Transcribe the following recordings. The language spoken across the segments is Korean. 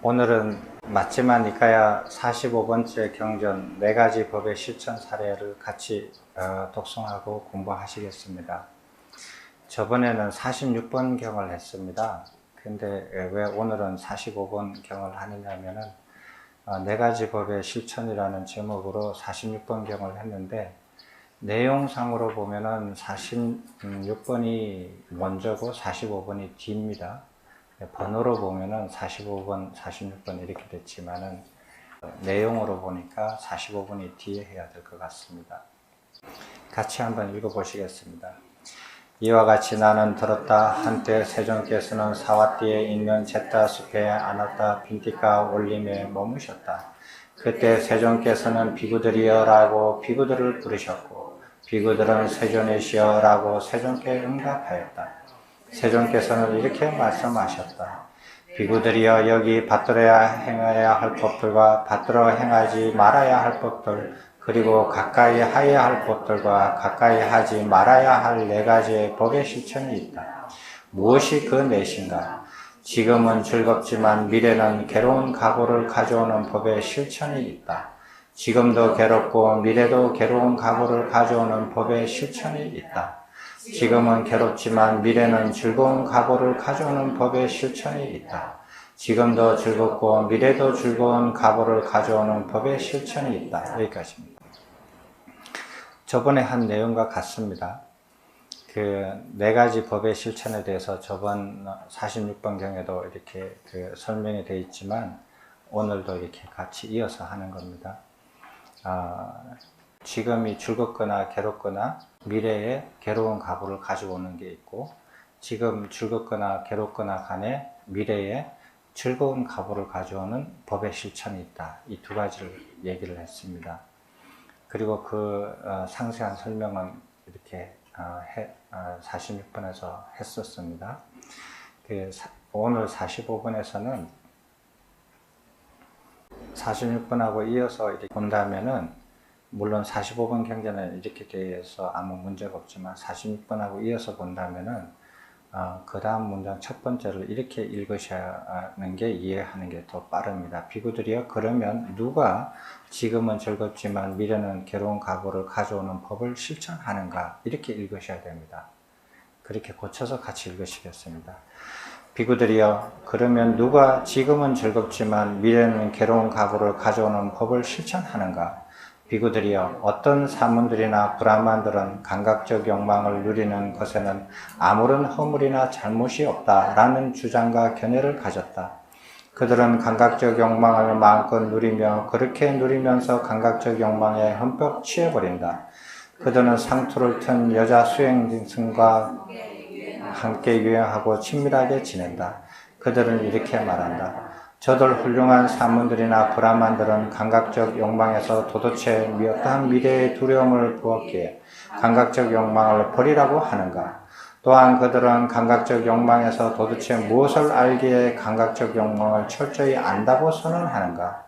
오늘은 맞지만 이까야 45번째 경전 4가지 법의 실천 사례를 같이 독송하고 공부하시겠습니다. 저번에는 46번 경을 했습니다. 근데 왜 오늘은 45번 경을 하느냐면은 4가지 법의 실천이라는 제목으로 46번 경을 했는데, 내용상으로 보면은 46번이 먼저고 45번이 뒤입니다. 번호로 보면은 45번, 46번 이렇게 됐지만은 내용으로 보니까 45번이 뒤에 해야 될 것 같습니다. 같이 한번 읽어보시겠습니다. 이와 같이 나는 들었다. 한때 세존께서는 사와띠에 있는 제타 숲에 아나타 빈티카 올림에 머무셨다. 그때 세존께서는 비구들이여 라고 비구들을 부르셨고, 비구들은 세존이시여 라고 세존께 응답하였다. 세존께서는 이렇게 말씀하셨다. 비구들이여, 여기 받들어야 행해야 할 법들과 받들어 행하지 말아야 할 법들, 그리고 가까이 하여야 할 법들과 가까이 하지 말아야 할 4가지의 법의 실천이 있다. 무엇이 그 넷인가? 지금은 즐겁지만 미래는 괴로운 각오를 가져오는 법의 실천이 있다. 지금도 괴롭고 미래도 괴로운 각오를 가져오는 법의 실천이 있다. 지금은 괴롭지만 미래는 즐거운 각오를 가져오는 법의 실천이 있다. 지금도 즐겁고 미래도 즐거운 각오를 가져오는 법의 실천이 있다. 여기까지입니다. 저번에 한 내용과 같습니다. 그 4가지 법의 실천에 대해서 저번 46번 경에도 이렇게 설명이 되어 있지만, 오늘도 이렇게 같이 이어서 하는 겁니다. 지금이 즐겁거나 괴롭거나 미래에 괴로운 각오를 가지고 오는 게 있고, 지금 즐겁거나 괴롭거나 간에 미래에 즐거운 각오를 가져오는 법의 실천이 있다. 이 2가지를 얘기를 했습니다. 그리고 그 상세한 설명은 이렇게 46번에서 했었습니다. 오늘 45번에서는 46번하고 이어서 이렇게 본다면은, 물론 45번 경전은 이렇게 되어서 아무 문제가 없지만 46번하고 이어서 본다면은 그 다음 문장 첫 번째를 이렇게 읽으셔야 하는 게, 이해하는 게 더 빠릅니다. 비구들이여, 그러면 누가 지금은 즐겁지만 미래는 괴로운 각오를 가져오는 법을 실천하는가? 이렇게 읽으셔야 됩니다. 그렇게 고쳐서 같이 읽으시겠습니다. 비구들이여, 그러면 누가 지금은 즐겁지만 미래는 괴로운 각오를 가져오는 법을 실천하는가? 비구들이여, 어떤 사문들이나 브라만들은 감각적 욕망을 누리는 것에는 아무런 허물이나 잘못이 없다라는 주장과 견해를 가졌다. 그들은 감각적 욕망을 마음껏 누리며 그렇게 누리면서 감각적 욕망에 흠뻑 취해버린다. 그들은 상투를 튼 여자 수행승과 함께 유행하고 친밀하게 지낸다. 그들은 이렇게 말한다. 저들 훌륭한 사문들이나 브라만들은 감각적 욕망에서 도대체 어떠한 미래의 두려움을 부었기에 감각적 욕망을 버리라고 하는가? 또한 그들은 감각적 욕망에서 도대체 무엇을 알기에 감각적 욕망을 철저히 안다고 선언하는가?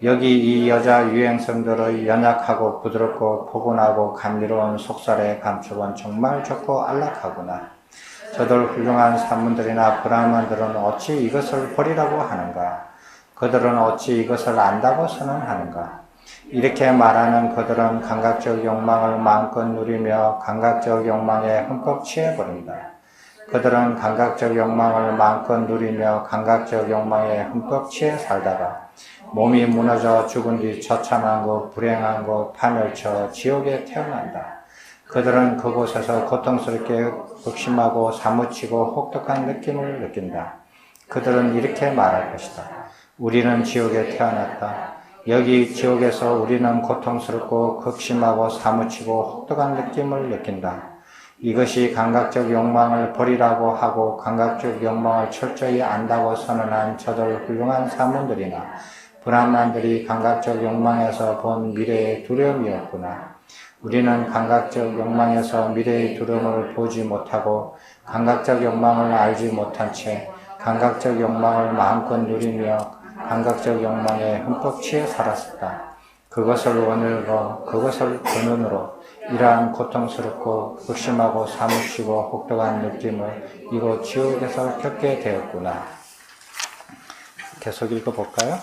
여기 이 여자 유행성들의 연약하고 부드럽고 포근하고 감미로운 속살의 감촉은 정말 좋고 안락하구나. 저들 훌륭한 산문들이나 브라만들은 어찌 이것을 버리라고 하는가? 그들은 어찌 이것을 안다고 선언하는가? 이렇게 말하는 그들은 감각적 욕망을 마음껏 누리며 감각적 욕망에 흠뻑 취해버린다. 그들은 감각적 욕망을 마음껏 누리며 감각적 욕망에 흠뻑 취해 살다가 몸이 무너져 죽은 뒤 처참한 것, 불행한 것, 파멸쳐 지옥에 태어난다. 그들은 그곳에서 고통스럽게 극심하고 사무치고 혹독한 느낌을 느낀다. 그들은 이렇게 말할 것이다. 우리는 지옥에 태어났다. 여기 지옥에서 우리는 고통스럽고 극심하고 사무치고 혹독한 느낌을 느낀다. 이것이 감각적 욕망을 버리라고 하고 감각적 욕망을 철저히 안다고 선언한 저들 훌륭한 사문들이나 브라만들이 감각적 욕망에서 본 미래의 두려움이었구나. 우리는 감각적 욕망에서 미래의 두려움을 보지 못하고 감각적 욕망을 알지 못한 채 감각적 욕망을 마음껏 누리며 감각적 욕망에 흠뻑 취해 살았었다. 그것을 원으로, 그것을 근원으로 이러한 고통스럽고 극심하고 사무치고 혹독한 느낌을 이곳 지옥에서 겪게 되었구나. 계속 읽어볼까요?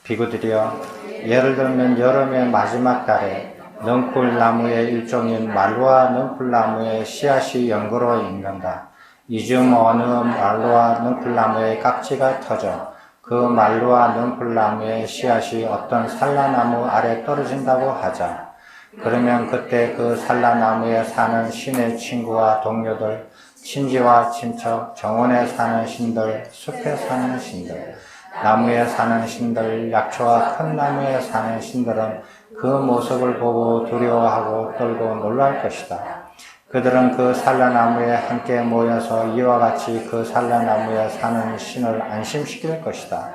비구들이여, 예를 들면 여름의 마지막 달에 넝쿨 나무의 일종인 말루아 넝쿨 나무의 씨앗이 연고로 익는다. 이 중 어느 말루아 넝쿨 나무의 깍지가 터져 그 말루아 넝쿨 나무의 씨앗이 어떤 산라나무 아래 떨어진다고 하자. 그러면 그때 그 산라나무에 사는 신의 친구와 동료들, 친지와 친척, 정원에 사는 신들, 숲에 사는 신들, 나무에 사는 신들, 약초와 큰 나무에 사는 신들은 그 모습을 보고 두려워하고 떨고 놀랄 것이다. 그들은 그 산라나무에 함께 모여서 이와 같이 그 산라나무에 사는 신을 안심시킬 것이다.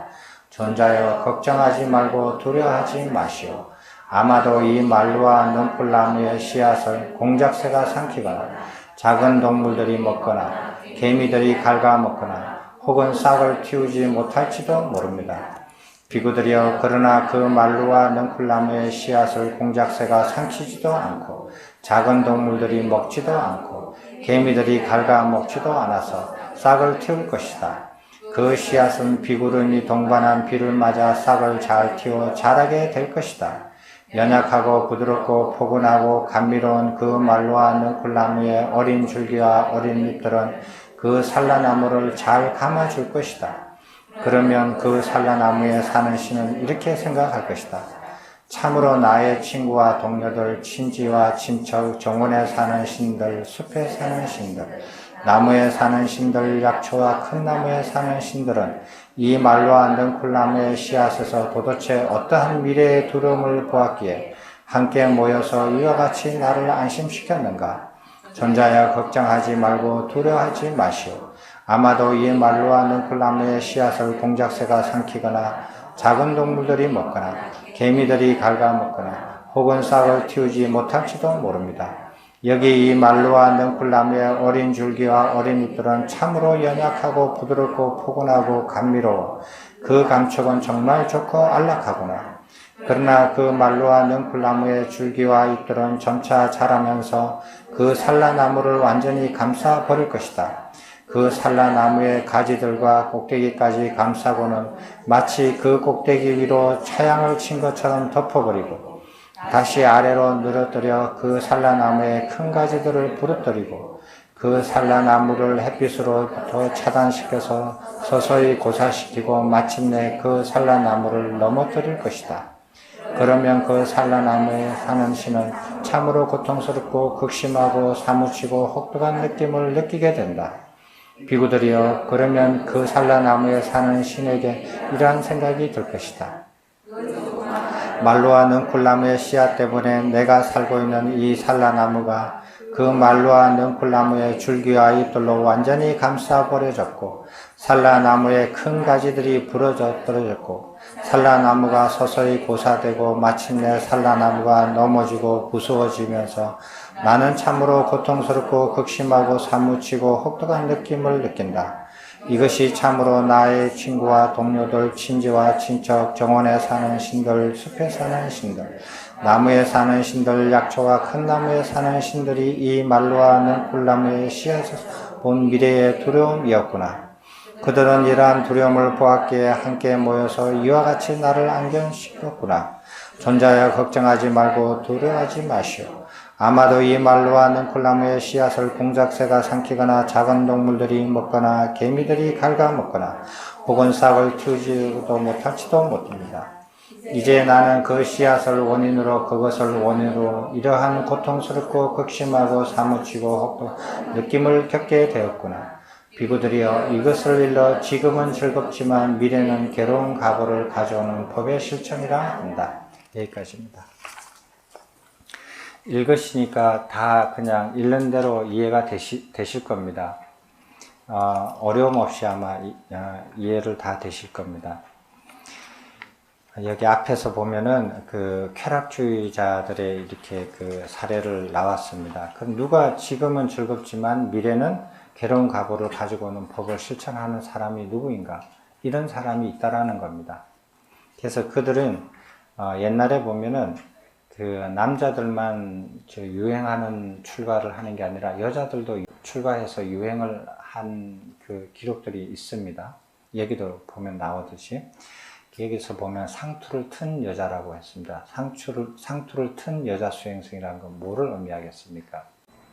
존자여, 걱정하지 말고 두려워하지 마시오. 아마도 이 말루와 넝쿨 나무의 씨앗을 공작새가 삼키거나 작은 동물들이 먹거나 개미들이 갉아먹거나 혹은 싹을 틔우지 못할지도 모릅니다. 비구들이여, 그러나 그 말루와 넝쿨 나무의 씨앗을 공작새가 삼키지도 않고 작은 동물들이 먹지도 않고 개미들이 갉아먹지도 않아서 싹을 틔울 것이다. 그 씨앗은 비구름이 동반한 비를 맞아 싹을 잘 틔워 자라게 될 것이다. 연약하고 부드럽고 포근하고 감미로운 그 말루와 넝쿨 나무의 어린 줄기와 어린 잎들은 그 산라나무를 잘 감아줄 것이다. 그러면 그 산라나무에 사는 신은 이렇게 생각할 것이다. 참으로 나의 친구와 동료들, 친지와 친척, 정원에 사는 신들, 숲에 사는 신들, 나무에 사는 신들, 약초와 큰 나무에 사는 신들은 이 말루와 넝쿨 나무의 씨앗에서 도대체 어떠한 미래의 두려움을 보았기에 함께 모여서 이와 같이 나를 안심시켰는가? 존자여, 걱정하지 말고 두려워하지 마시오. 아마도 이 말루와 넝쿨 나무의 씨앗을 공작새가 삼키거나 작은 동물들이 먹거나 개미들이 갉아먹거나 혹은 싹을 틔우지 못할지도 모릅니다. 여기 이 말루와 넝쿨 나무의 어린 줄기와 어린 잎들은 참으로 연약하고 부드럽고 포근하고 감미로워 그 감촉은 정말 좋고 안락하구나. 그러나 그 말루와 넝쿨 나무의 줄기와 잎들은 점차 자라면서 그 산라나무를 완전히 감싸 버릴 것이다. 그 산라나무의 가지들과 꼭대기까지 감싸고는 마치 그 꼭대기 위로 차양을 친 것처럼 덮어버리고 다시 아래로 늘어뜨려 그 산라나무의 큰 가지들을 부러뜨리고 그 산라나무를 햇빛으로부터 차단시켜서 서서히 고사시키고 마침내 그 산라나무를 넘어뜨릴 것이다. 그러면 그 산라나무에 사는 신은 참으로 고통스럽고 극심하고 사무치고 혹독한 느낌을 느끼게 된다. 비구들이여, 그러면 그 산라나무에 사는 신에게 이러한 생각이 들 것이다. 말루와 넝쿨 나무의 씨앗 때문에 내가 살고 있는 이 산라나무가 그 말루와 넝쿨 나무의 줄기와 잎들로 완전히 감싸버려졌고 산라나무의 큰 가지들이 부러져 떨어졌고 산라나무가 서서히 고사되고 마침내 산라나무가 넘어지고 부수어지면서 나는 참으로 고통스럽고 극심하고 사무치고 혹독한 느낌을 느낀다. 이것이 참으로 나의 친구와 동료들, 친지와 친척, 정원에 사는 신들, 숲에 사는 신들, 나무에 사는 신들, 약초와 큰 나무에 사는 신들이 이 말루와 넝쿨 나무의 씨앗에서 본 미래의 두려움이었구나. 그들은 이러한 두려움을 보았기에 함께 모여서 이와 같이 나를 안견시켰구나. 존자여, 걱정하지 말고 두려워하지 마시오. 아마도 이 말루와 넝쿨 나무의 씨앗을 공작새가 삼키거나 작은 동물들이 먹거나 개미들이 갉아먹거나 혹은 싹을 틔우지도 못할지도 못합니다. 이제 나는 그 씨앗을 원인으로 그것을 원인으로 이러한 고통스럽고 극심하고 사무치고 혹독한 느낌을 겪게 되었구나. 비구들이여, 이것을 일러 지금은 즐겁지만 미래는 괴로운 각오를 가져오는 법의 실천이라 한다. 여기까지입니다. 읽으시니까 다 그냥 읽는 대로 이해가 되실 겁니다. 어려움 없이 아마 이해를 다 되실 겁니다. 여기 앞에서 보면은 그 쾌락주의자들의 이렇게 그 사례를 나왔습니다. 그럼 누가 지금은 즐겁지만 미래는 괴로운 각오를 가지고 오는 법을 실천하는 사람이 누구인가? 이런 사람이 있다라는 겁니다. 그래서 그들은 옛날에 보면은 그 남자들만 유행하는 출가를 하는 게 아니라 여자들도 출가해서 유행을 한 그 기록들이 있습니다. 여기도 보면 나오듯이 여기서 보면 상투를 튼 여자라고 했습니다. 상투를 튼 여자 수행성이라는 건 뭐를 의미하겠습니까?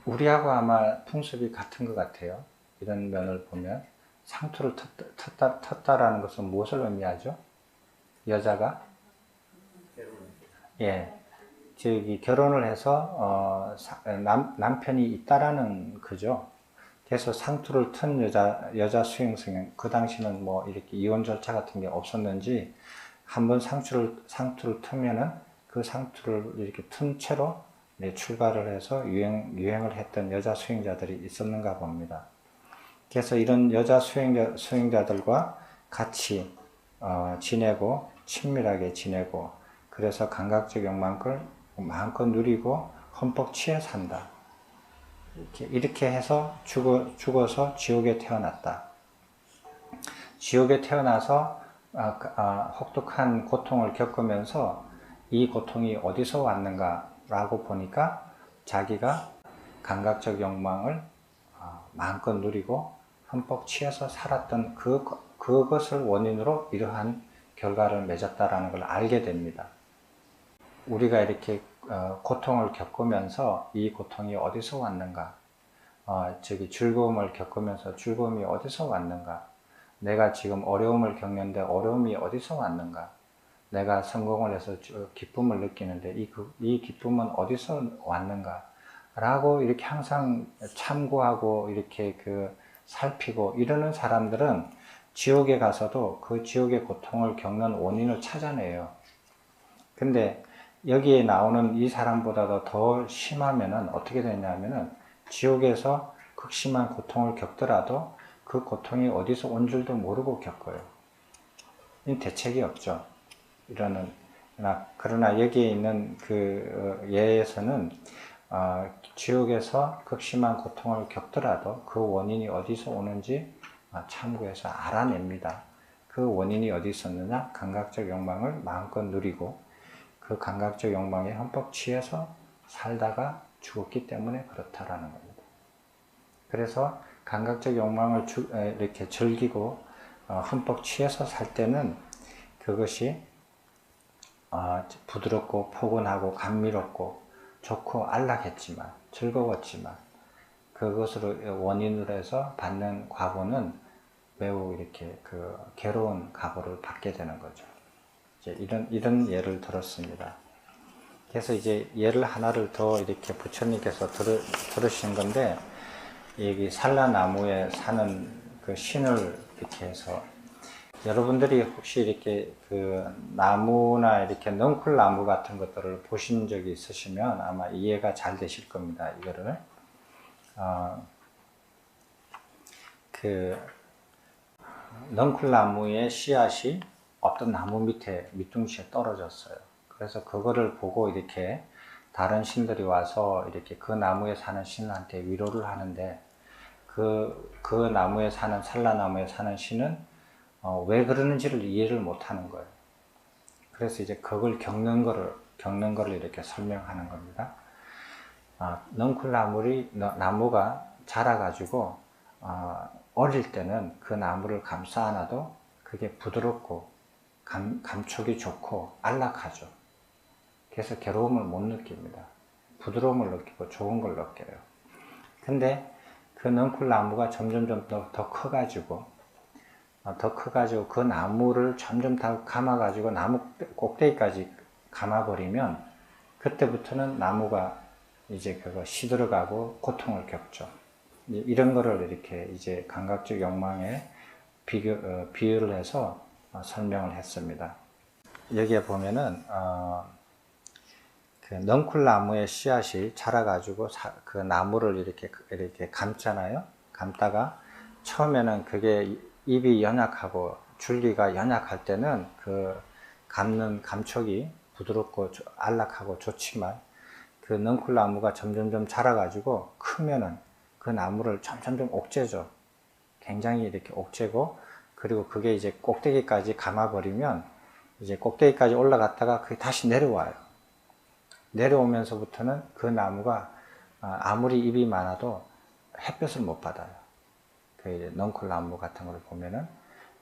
우리하고 아마 풍습이 같은 것 같아요. 이런 면을 보면 상투를 텄다라는 것은 무엇을 의미하죠? 여자가 저기 결혼을 해서 남편이 있다라는 거죠. 그래서 상투를 튼 여자 수행승은 그 당시는 뭐 이렇게 이혼 절차 같은 게 없었는지 한번 상투를 트면은 그 상투를 이렇게 튼 채로 출가를 해서 유행을 했던 여자 수행자들이 있었는가 봅니다. 그래서 이런 여자 수행자들과 같이 지내고 친밀하게 지내고 그래서 감각적 욕망을 마음껏 누리고 흠뻑 취해 산다. 이렇게 해서 죽어서 지옥에 태어났다. 지옥에 태어나서 혹독한 고통을 겪으면서 이 고통이 어디서 왔는가라고 보니까 자기가 감각적 욕망을 마음껏 누리고 흠뻑 취해서 살았던 그것을 원인으로 이러한 결과를 맺었다라는 걸 알게 됩니다. 우리가 이렇게 고통을 겪으면서 이 고통이 어디서 왔는가? 즐거움을 겪으면서 즐거움이 어디서 왔는가? 내가 지금 어려움을 겪는데 어려움이 어디서 왔는가? 내가 성공을 해서 기쁨을 느끼는데 이 기쁨은 어디서 왔는가? 라고 이렇게 항상 참고하고 이렇게 살피고 이러는 사람들은 지옥에 가서도 그 지옥의 고통을 겪는 원인을 찾아내요. 근데 여기에 나오는 이 사람보다도 더 심하면은 어떻게 되냐면은 지옥에서 극심한 고통을 겪더라도 그 고통이 어디서 온 줄도 모르고 겪어요. 이 대책이 없죠. 그러나 여기에 있는 그 예에서는 지옥에서 극심한 고통을 겪더라도 그 원인이 어디서 오는지 참고해서 알아냅니다. 그 원인이 어디 있었느냐? 감각적 욕망을 마음껏 누리고 그 감각적 욕망에 흠뻑 취해서 살다가 죽었기 때문에 그렇다라는 겁니다. 그래서 감각적 욕망을 이렇게 즐기고 흠뻑 취해서 살 때는 그것이 부드럽고 포근하고 감미롭고 좋고 안락했지만 즐거웠지만 그것으로 원인으로 해서 받는 과보는 매우 이렇게 괴로운 과보를 받게 되는 거죠. 이제 이런 예를 들었습니다. 그래서 이제 예를 하나를 더 이렇게 부처님께서 들으신 건데, 여기 산라나무에 사는 그 신을 이렇게 해서, 여러분들이 혹시 이렇게 나무나 이렇게 넝쿨나무 같은 것들을 보신 적이 있으시면 아마 이해가 잘 되실 겁니다. 이거를. 넝쿨나무의 씨앗이 어떤 나무 밑에 밑둥시에 떨어졌어요. 그래서 그거를 보고 이렇게 다른 신들이 와서 이렇게 그 나무에 사는 신한테 위로를 하는데 그 나무에 사는 산라나무에 사는 신은 왜 그러는지를 이해를 못 하는 거예요. 그래서 이제 그걸 겪는 거를 이렇게 설명하는 겁니다. 나무가 자라가지고 어릴 때는 그 나무를 감싸 안아도 그게 부드럽고 감촉이 좋고 안락하죠. 그래서 괴로움을 못 느낍니다. 부드러움을 느끼고 좋은 걸 느껴요. 근데 그 넝쿨나무가 점점 더 커가지고 그 나무를 점점 다 감아가지고 나무 꼭대기까지 감아버리면 그때부터는 나무가 이제 그거 시들어가고 고통을 겪죠. 이런 거를 이렇게 이제 감각적 욕망에 비유를 해서 설명을 했습니다. 여기에 보면은 그 넝쿨나무의 씨앗이 자라가지고 그 나무를 이렇게 감잖아요. 감다가 처음에는 그게 잎이 연약하고 줄기가 연약할 때는 그 감는 감촉이 부드럽고 안락하고 좋지만 그 넝쿨나무가 점점 자라가지고 크면은 그 나무를 점점 옥죄죠. 굉장히 이렇게 옥죄고 그리고 그게 이제 꼭대기까지 감아버리면 이제 꼭대기까지 올라갔다가 그게 다시 내려와요. 내려오면서부터는 그 나무가 아무리 잎이 많아도 햇볕을 못 받아요. 그 넝쿨나무 같은 걸 보면은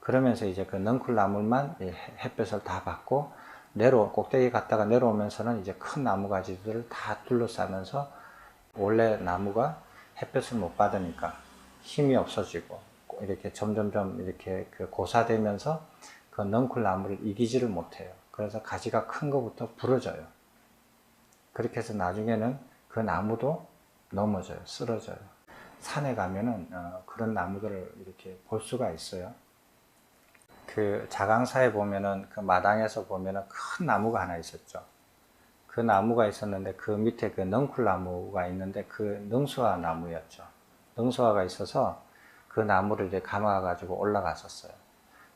그러면서 이제 그 넝쿨나물만 햇볕을 다 받고 꼭대기 갔다가 내려오면서는 이제 큰 나무 가지들을 다 둘러싸면서 원래 나무가 햇볕을 못 받으니까 힘이 없어지고 이렇게 점점점 이렇게 그 고사되면서 그 넝쿨나무를 이기지를 못해요. 그래서 가지가 큰 것부터 부러져요. 그렇게 해서 나중에는 그 나무도 넘어져요. 쓰러져요. 산에 가면은 그런 나무들을 이렇게 볼 수가 있어요. 그 자강사에 보면은 그 마당에서 보면은 큰 나무가 하나 있었죠. 그 나무가 있었는데 그 밑에 그 넝쿨나무가 있는데 그 능수화 나무였죠. 능수화가 있어서 그 나무를 이제 감아 가지고 올라갔었어요.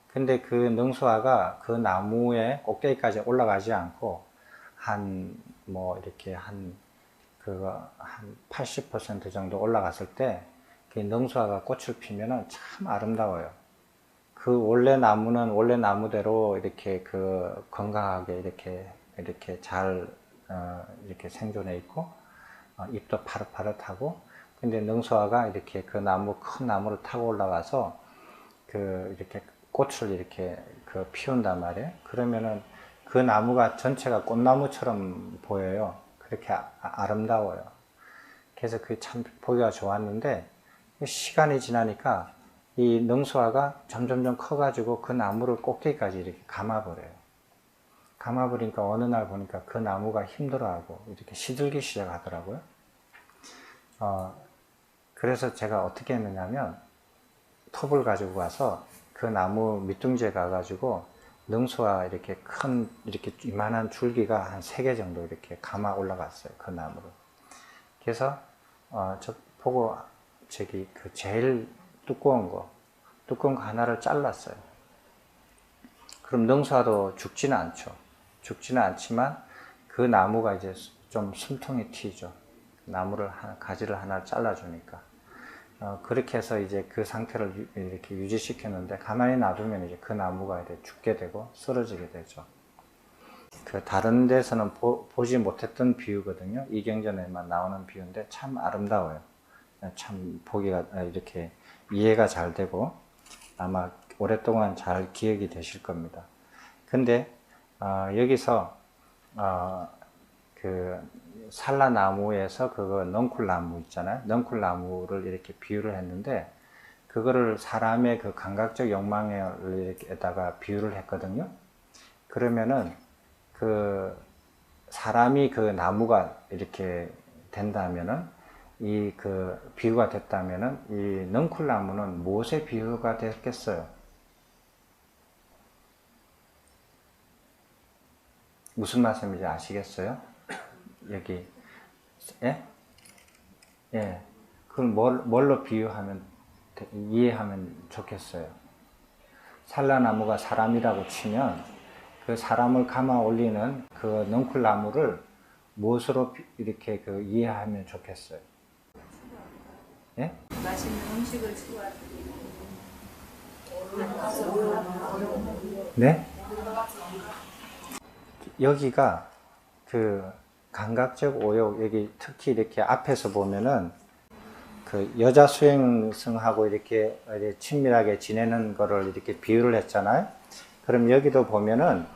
근데 그 능수화가 그 나무의 꼭대기까지 올라가지 않고 이렇게 한 80% 정도 올라갔을 때 그 능수화가 꽃을 피면은 참 아름다워요. 그 원래 나무는 원래 나무대로 이렇게 그 건강하게 이렇게 잘 이렇게 생존해 있고 잎도 파릇파릇하고, 근데 능수화가 이렇게 그 큰 나무를 타고 올라가서 이렇게 꽃을 이렇게 피운단 말이에요. 그러면은 그 나무가 전체가 꽃나무처럼 보여요. 그렇게 아름다워요. 그래서 그게 참 보기가 좋았는데, 시간이 지나니까 이 능수화가 점점점 커가지고 그 나무를 꼭대기까지 이렇게 감아버려요. 감아버리니까 어느 날 보니까 그 나무가 힘들어하고 이렇게 시들기 시작하더라고요. 그래서 제가 어떻게 했느냐면 톱을 가지고 가서 그 나무 밑둥지에 가가지고 능수화 이렇게 이만한 줄기가 한 3개 정도 이렇게 감아 올라갔어요. 그 나무를. 그래서 저 보고 그 제일 두꺼운 거 하나를 잘랐어요. 그럼 능수화도 죽지는 않죠. 죽지는 않지만 그 나무가 이제 좀 숨통이 튀죠. 가지를 하나 잘라주니까. 그렇게 해서 이제 그 상태를 이렇게 유지시켰는데, 가만히 놔두면 이제 그 나무가 이제 죽게 되고 쓰러지게 되죠. 다른 데서는 보지 못했던 비유거든요. 이경전에만 나오는 비유인데 참 아름다워요. 참 보기가 이렇게 이해가 잘 되고 아마 오랫동안 잘 기억이 되실 겁니다. 근데 여기서 그 산라나무에서 그거 넝쿨나무 있잖아요. 넝쿨나무를 이렇게 비유를 했는데, 그거를 사람의 그 감각적 욕망에다가 비유를 했거든요. 그러면은 그 사람이 그 나무가 이렇게 된다면은, 비유가 됐다면은 이 넝쿨나무는 무엇의 비유가 됐겠어요? 무슨 말씀인지 아시겠어요? 여기 예, 그걸 뭘로 비유하면 이해하면 좋겠어요? 산라나무가 사람이라고 치면 그 사람을 감아 올리는 그 넝쿨나무를 무엇으로 이렇게 이해하면 좋겠어요? 예? 맛있는 음식을 추구하는. 네? 여기가 감각적 오욕, 여기 특히 이렇게 앞에서 보면은 여자 수행승하고 이렇게 친밀하게 지내는 거를 이렇게 비유를 했잖아요. 그럼 여기도 보면은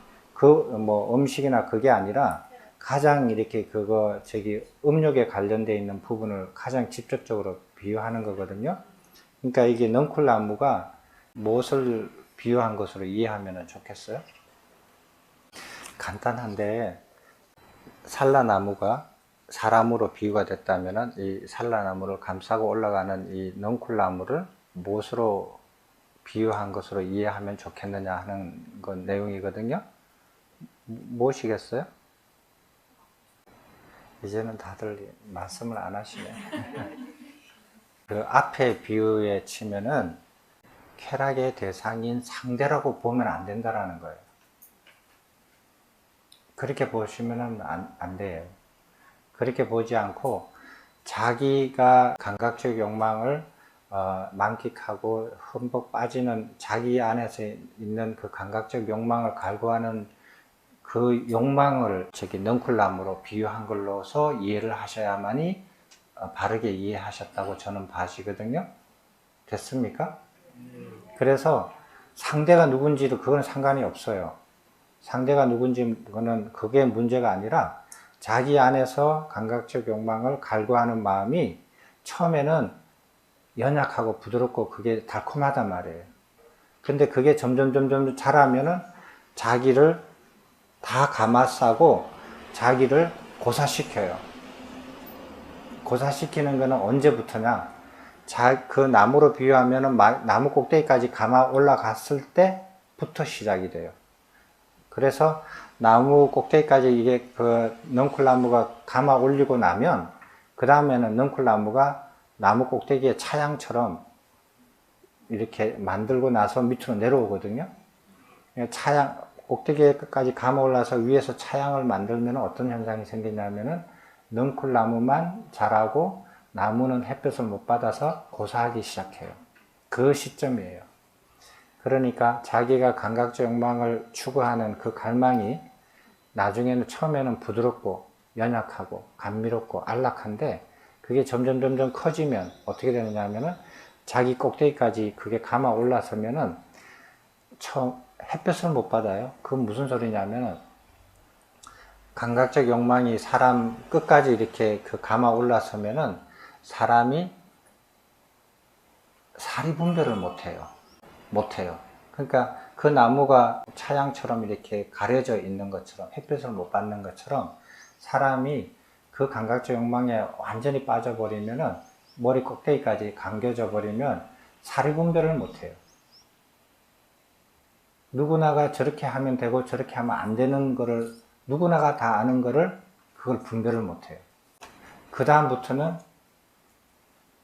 음식이나 그게 아니라 가장 이렇게 음욕에 관련되어 있는 부분을 가장 직접적으로 비유하는 거거든요. 그러니까 이게 넝쿨나무가 무엇을 비유한 것으로 이해하면 좋겠어요? 간단한데, 산라나무가 사람으로 비유가 됐다면 이 산라나무를 감싸고 올라가는 이 넝쿨나무를 무엇으로 비유한 것으로 이해하면 좋겠느냐 하는 건 내용이거든요. 무엇이겠어요? 이제는 다들 말씀을 안 하시네. 그 앞에 비유에 치면은 쾌락의 대상인 상대라고 보면 안 된다라는 거예요. 그렇게 보시면 안 돼요. 그렇게 보지 않고 자기가 감각적 욕망을 만끽하고 흠뻑 빠지는 자기 안에서 있는 그 감각적 욕망을 갈구하는 그 욕망을 넝쿨나무로 비유한 걸로서 이해를 하셔야만이 바르게 이해하셨다고 저는 봐지거든요. 됐습니까? 그래서 상대가 누군지도 그건 상관이 없어요. 상대가 누군지 그거는 그게 문제가 아니라 자기 안에서 감각적 욕망을 갈구하는 마음이 처음에는 연약하고 부드럽고 그게 달콤하단 말이에요. 근데 그게 점점 자라면은 자기를 다 감싸고 자기를 고사시켜요. 고사시키는 거는 언제부터냐? 그 나무로 비유하면은 나무 꼭대기까지 감아 올라갔을 때부터 시작이 돼요. 그래서 나무 꼭대기까지 이게 그 넝쿨나무가 감아 올리고 나면 그 다음에는 넝쿨나무가 나무 꼭대기에 차양처럼 이렇게 만들고 나서 밑으로 내려오거든요. 차양 꼭대기까지 감아 올라서 위에서 차양을 만들면 어떤 현상이 생기냐면은 넝쿨나무만 자라고 나무는 햇볕을 못 받아서 고사하기 시작해요. 그 시점이에요. 그러니까 자기가 감각적 욕망을 추구하는 그 갈망이 나중에는 처음에는 부드럽고 연약하고 감미롭고 안락한데 그게 점점 커지면 어떻게 되느냐 하면은 자기 꼭대기까지 그게 감아 올라서면은 햇볕을 못 받아요. 그건 무슨 소리냐면은 감각적 욕망이 사람 끝까지 이렇게 그 감아 올라서면은 사람이 사리 분별을 못해요. 그러니까 그 나무가 차양처럼 이렇게 가려져 있는 것처럼 햇볕을 못 받는 것처럼 사람이 그 감각적 욕망에 완전히 빠져버리면은 머리 꼭대기까지 감겨져 버리면 사리 분별을 못해요. 누구나가 저렇게 하면 되고 저렇게 하면 안 되는 거를 누구나가 다 아는 거를 그걸 분별을 못해요. 그 다음부터는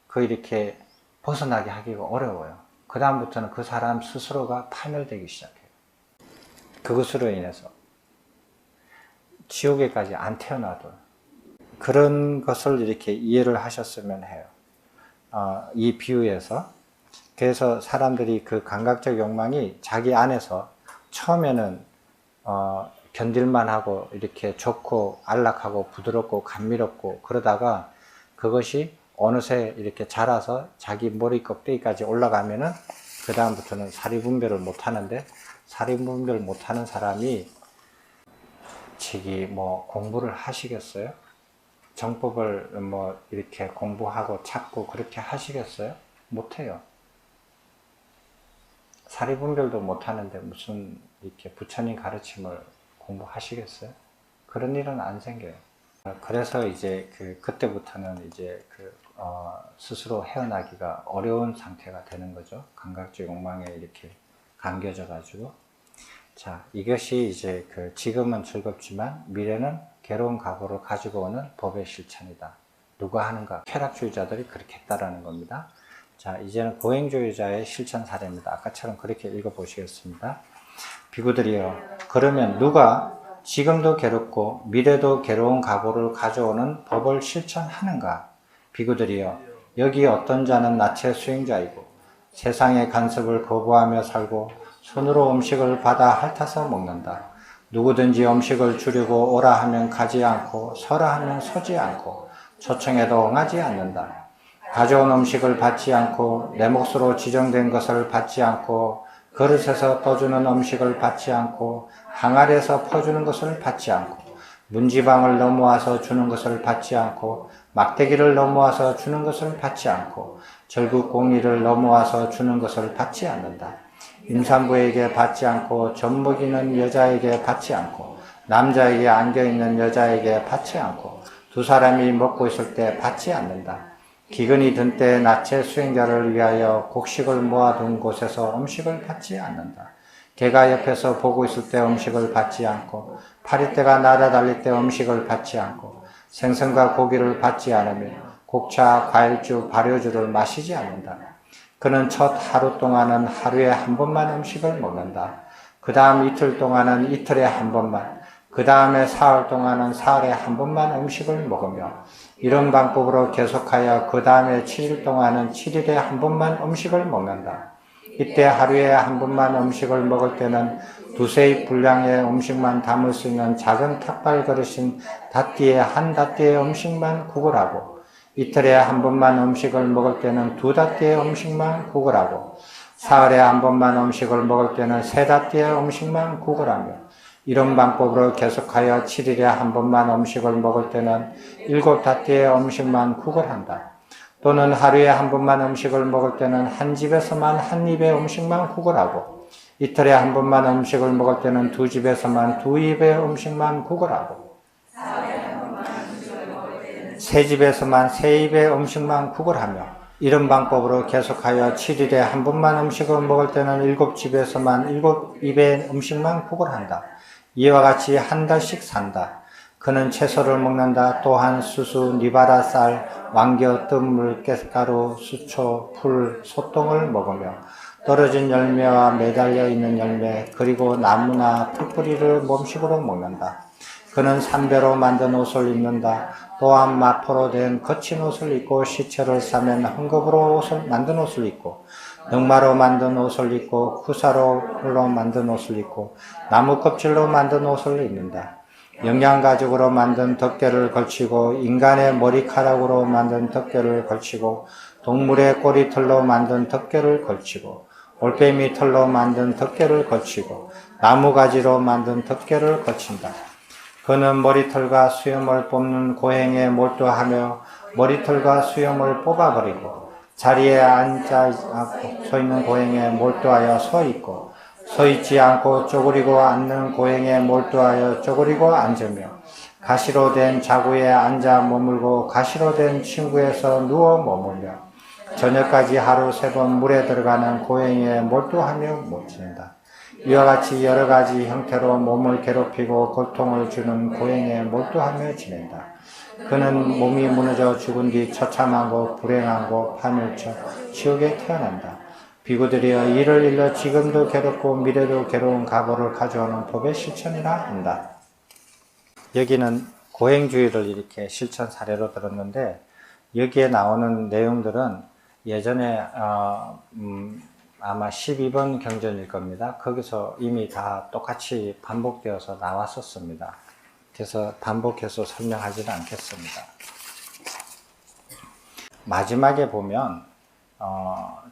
그 이렇게 벗어나게 하기가 어려워요. 그 다음부터는 그 사람 스스로가 파멸되기 시작해요. 그것으로 인해서 지옥에까지 안 태어나도 그런 것을 이렇게 이해를 하셨으면 해요. 이 비유에서. 그래서 사람들이 그 감각적 욕망이 자기 안에서 처음에는 견딜만 하고 이렇게 좋고 안락하고 부드럽고 감미롭고 그러다가 그것이 어느새 이렇게 자라서 자기 머리 꼭대기까지 올라가면은 그 다음부터는 사리분별을 못하는데 사리분별 못하는 사람이 뭐 공부를 하시겠어요? 정법을 뭐 이렇게 공부하고 찾고 그렇게 하시겠어요? 못해요. 사리분별도 못하는데 무슨 이렇게 부처님 가르침을 공부하시겠어요? 그런 일은 안 생겨요. 그래서 이제 그때부터는 이제 스스로 헤어나기가 어려운 상태가 되는 거죠. 감각적 욕망에 이렇게 감겨져 가지고. 자, 이것이 이제 지금은 즐겁지만 미래는 괴로운 각오를 가지고 오는 법의 실천이다. 누가 하는가? 쾌락주의자들이 그렇게 했다라는 겁니다. 자, 이제는 보행주의자의 실천 사례입니다. 아까처럼 그렇게 읽어보시겠습니다. 비구들이여, 그러면 누가 지금도 괴롭고 미래도 괴로운 각오를 가져오는 법을 실천하는가? 비구들이여, 여기 어떤 자는 나체 수행자이고 세상의 간섭을 거부하며 살고 손으로 음식을 받아 핥아서 먹는다. 누구든지 음식을 주려고 오라 하면 가지 않고 서라 하면 서지 않고 초청해도 응하지 않는다. 가져온 음식을 받지 않고 내 몫으로 지정된 것을 받지 않고 그릇에서 떠주는 음식을 받지 않고 항아리에서 퍼주는 것을 받지 않고 문지방을 넘어와서 주는 것을 받지 않고 막대기를 넘어와서 주는 것을 받지 않고 절구공이를 넘어와서 주는 것을 받지 않는다. 임산부에게 받지 않고 젖먹이는 여자에게 받지 않고 남자에게 안겨있는 여자에게 받지 않고 두 사람이 먹고 있을 때 받지 않는다. 기근이 든 때 나체 수행자를 위하여 곡식을 모아둔 곳에서 음식을 받지 않는다. 개가 옆에서 보고 있을 때 음식을 받지 않고 파리떼가 날아다닐 때 음식을 받지 않고 생선과 고기를 받지 않으며 곡차, 과일주, 발효주를 마시지 않는다. 그는 첫 하루 동안은 하루에 한 번만 음식을 먹는다. 그 다음 이틀 동안은 이틀에 한 번만, 그 다음에 사흘 동안은 사흘에 한 번만 음식을 먹으며 이런 방법으로 계속하여 그 다음에 7일 동안은 7일에 한 번만 음식을 먹는다. 이때 하루에 한 번만 음식을 먹을 때는 두세 입 분량의 음식만 담을 수 있는 작은 탁발 그릇인 닷띠에 한 닷띠의 음식만 구걸하고 이틀에 한 번만 음식을 먹을 때는 두 닷띠의 음식만 구걸하고 사흘에 한 번만 음식을 먹을 때는 세닫기의 음식만 구걸하며 이런 방법으로 계속하여 7일에 한 번만 음식을 먹을 때는 7닷대의 음식만 구걸한다. 또는 하루에 한 번만 음식을 먹을 때는 한 집에서만 한 입의 음식만 구걸하고 이틀에 한 번만 음식을 먹을 때는 두 집에서만 두 입의 음식만 구걸하고 세 집에서만 세 입의 음식만 구걸하며 이런 방법으로 계속하여 7일에 한 번만 음식을 먹을 때는 7집에서만 7입의 음식만 구걸한다. 이와 같이 한 달씩 산다. 그는 채소를 먹는다. 또한 수수, 니바라 쌀, 왕겨, 뜬물, 깻가루, 수초, 풀, 소똥을 먹으며 떨어진 열매와 매달려 있는 열매 그리고 나무나 풀뿌리를 몸식으로 먹는다. 그는 삼배로 만든 옷을 입는다. 또한 마포로 된 거친 옷을 입고 시체를 싸면 헝겊으로 만든 옷을 입고 늑마로 만든 옷을 입고 쿠사로로 만든 옷을 입고 나무 껍질로 만든 옷을 입는다. 영양가죽으로 만든 덮개를 걸치고 인간의 머리카락으로 만든 덮개를 걸치고 동물의 꼬리털로 만든 덮개를 걸치고 올빼미 털로 만든 덮개를 걸치고 나무가지로 만든 덮개를 걸친다. 그는 머리털과 수염을 뽑는 고행에 몰두하며 머리털과 수염을 뽑아버리고 자리에 앉아 않고 서 있는 고행에 몰두하여 서 있고 서 있지 않고 쪼그리고 앉는 고행에 몰두하여 쪼그리고 앉으며 가시로 된 자구에 앉아 머물고 가시로 된 침구에서 누워 머물며 저녁까지 하루 3번 물에 들어가는 고행에 몰두하며 못 지낸다. 이와 같이 여러 가지 형태로 몸을 괴롭히고 고통을 주는 고행에 몰두하며 지낸다. 그는 몸이 무너져 죽은 뒤 처참하고 불행하고 파멸쳐 지옥에 태어난다. 비구들이여 이를 일러 지금도 괴롭고 미래도 괴로운 가보를 가져오는 법의 실천이라 한다. 여기는 고행주의를 이렇게 실천 사례로 들었는데 여기에 나오는 내용들은 예전에 아마 12번 경전일 겁니다. 거기서 이미 다 똑같이 반복되어서 나왔었습니다. 그래서 반복해서 설명하지는 않겠습니다. 마지막에 보면